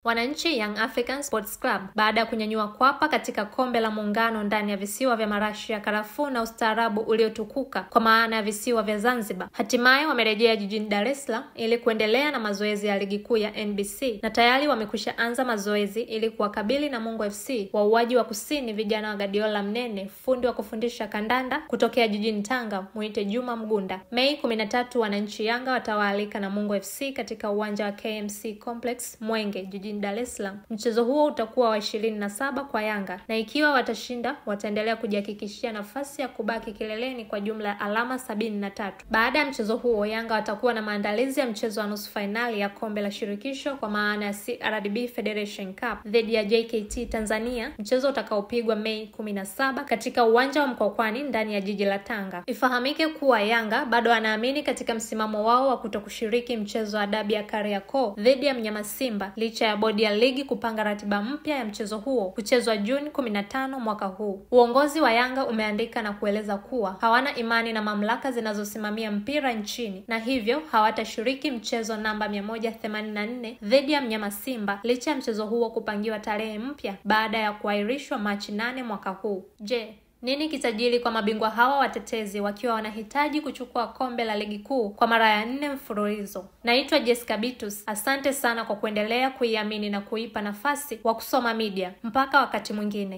Wananchi Young African Sports Club baada ya kunyanyua kwapa katika kombe la muungano ndani ya visiwa vya marashi ya karafuu na ustaarabu uliotukuka kwa maana ya visiwa vya Zanzibar, hatimaye wamerejea jijini Dar es Salaam ili kuendelea na mazoezi ya ligi kuu ya NBC na tayari wamekwisha anza mazoezi ili kuwakabili Namungo FC, wauaji wa kusini vijana wa Guardiola Mnene, fundi wa kufundisha kandanda kutokea jijini Tanga, muite Juma Mgunda. Mei 13 wananchi Yanga watawaalika Namungo FC katika uwanja wa KMC Complex Mwenge jijini Dar es Salaam. Mchezo huo utakuwa wa 27 kwa Yanga na ikiwa watashinda wataendelea kujihakikishia nafasi ya kubaki kileleni kwa jumla ya alama 73. Baada ya mchezo huo Yanga watakuwa na maandalizi ya mchezo wa nusu finali ya kombe la shirikisho kwa maana ya CRDB Federation Cup dhidi ya JKT Tanzania, mchezo utakaopigwa Mei 17 katika uwanja wa Mkwakwani ndani ya jiji la Tanga. Ifahamike kuwa Yanga bado wanaamini katika msimamo wao wa kutokushiriki mchezo wa dabi ya Kariakoo dhidi ya mnyama Simba licha ya bodi ya ligi kupanga ratiba mpya ya mchezo huo kuchezwa Juni 15 mwaka huu. Uongozi wa Yanga umeandika na kueleza kuwa hawana imani na mamlaka zinazosimamia mpira nchini na hivyo hawatashiriki mchezo namba 184 dhidi ya mnyama Simba licha ya mchezo huo kupangiwa tarehe mpya baada ya kuahirishwa Machi 8 mwaka huu. Je, nini kitajiri kwa mabingwa hawa watetezi wakiwa wanahitaji kuchukua kombe la ligi kuu kwa mara ya 4 mfululizo? Naitwa Jessica Bitus. Asante sana kwa kuendelea kuiamini na kuipa nafasi wa Kusoma Media. Mpaka wakati mwingine.